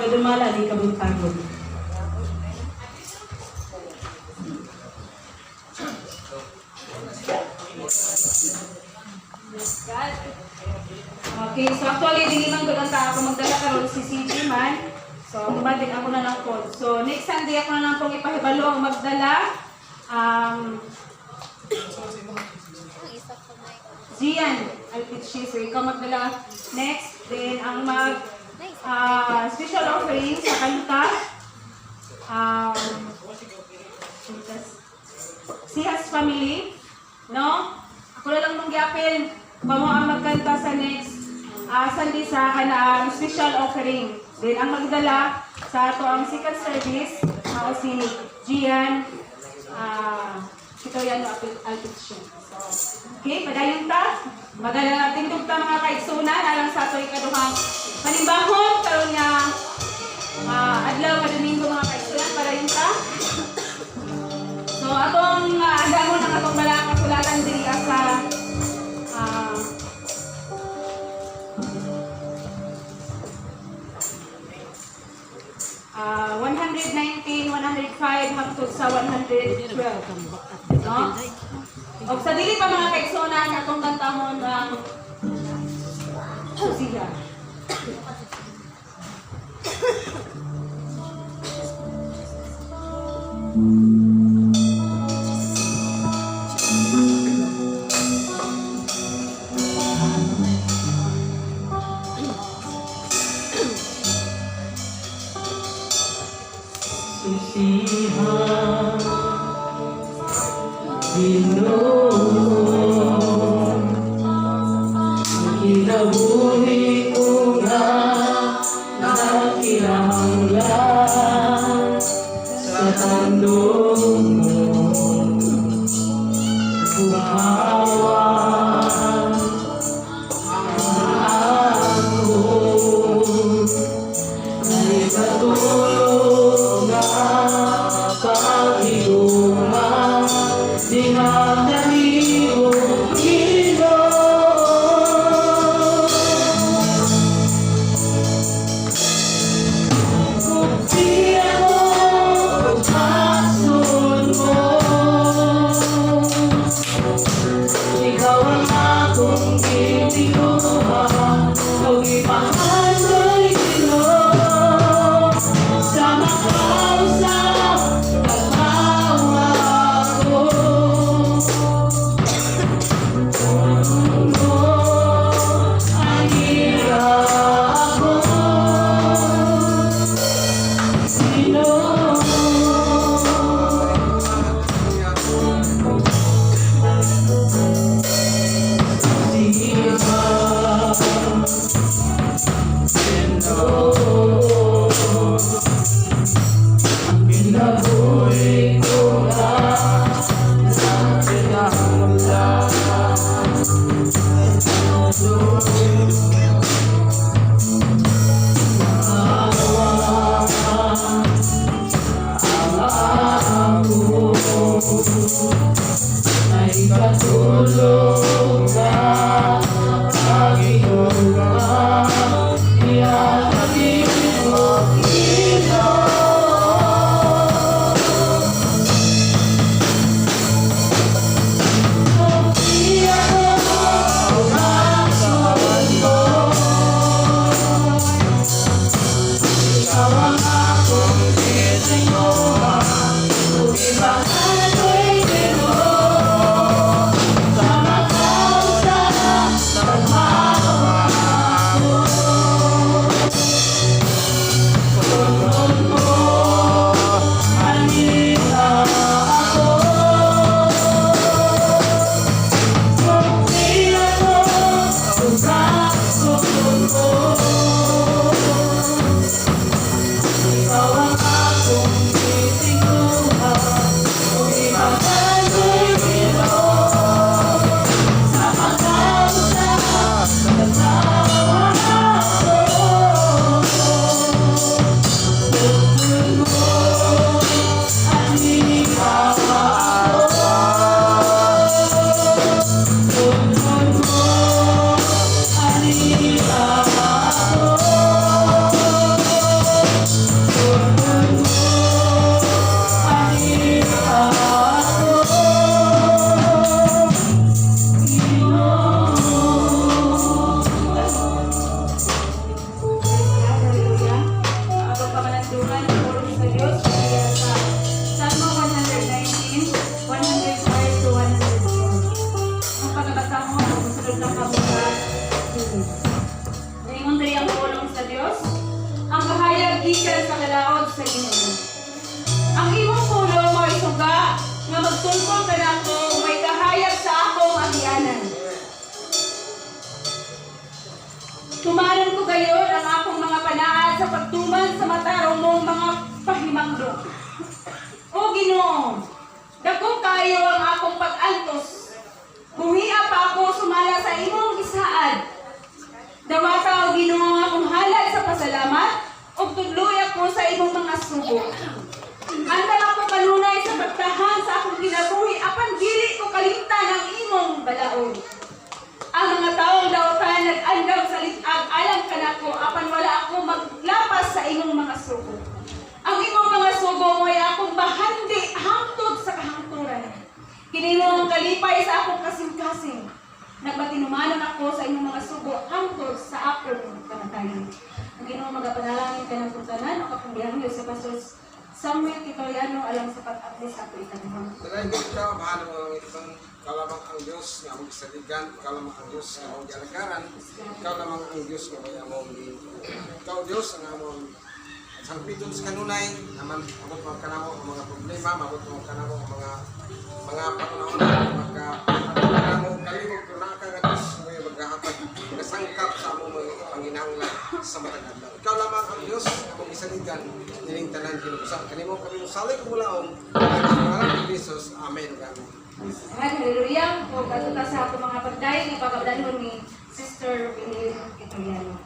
Dumala, di ka buntagod. Okay, so actually, hindi man gulanta ako magdala karon si CG man. So, mabadig ako na lang po. So, next Sunday ako na lang pong ipahibalo ang magdala. Gian, I'll teach you. So, ikaw magdala next. Then, ang special offering sa kanta. Sihas family. No? Ako na lang mong giapil. Bamo ang magkanta sa next Sunday sa kanang special offering. Then, ang magdala sa ato ang second service, si Gian, ito yan, I'll teach you. Okay, padayon ta. Madala natin tugta mga kaigsunan alang sa ato ikaduhang panimbahon karon nga adlaw kada Domingo mga kaigsunan padayon ta. So atong andamon ang atong balang kasulatan diri sa 119, 105 hangtod sa 112. No? O sa dili pa mga kaigsunan atong kantahon ang Susiya. Susihan Pinoon kinabuhi ko nga nakilahanglan sa tandong mo buhawan ako ay katulong nga pag-iuman di madaliwong Pagpaso gikan sa kalaod sa Ginoo. Ang imong pulo mo isuga nga magtungkol kanako may kahayag sa akong agianan. Tumanan ko gayon ang akong mga panaad sa pagtuman sa matarong mong mga pahimangdo. O Ginoo, dako kayo ang akong pag-antos. Muhiya pa ako sumala sa imong gisaad. Dawata o Ginoo ang akong halad sa pasalamat o tudloy ako sa imong mga sugo. Andal ako kanunay sa pagtahan sa akong kinabuhi apan dili ko kalimtan ang imong balaod. Ang mga taong dawatan nag-andaw sa litag alang kanako apan wala ako maglapas sa imong mga sugo. Ang imong mga sugo mo ay akong bahandi hangtod sa kahangturan. Kini mo ang kalipay sa akong kasing-kasing. Nagmatinumanon ako sa imong mga sugo hangtod sa akong kamatayon. Ang Ginoo magapanalangin ka ng puntanan o kapangyarihan sa Pastor Samuel Kitoriano alang sa pag-update sa ako itanong. Salamat ka, mahal mo ang itong kalamang ang Diyos nga among saligan, kalamang ang Diyos nga among jalagaran, ikaw lamang ang Diyos nga may among ikaw Diyos ang among sangpiton sa kanunay, naman abot mo kanamo ang mga problema, abot mo kanamo ang mga panahon na kanamo kalimog kung nakakagatis mo yung maghahatag nasangkap sa among mga panginahanglan sa matag adlaw. Ikaw lamang ang Diyos nga among isaligan, nining tanan kinubusan kanimo kami musalig kumulaong sa ngalan ni Jesus. Amen. Hallelujah. O katuta sa ako mga pagdayon ni pagkabdalon ni Sister Rubilin Kitoriano.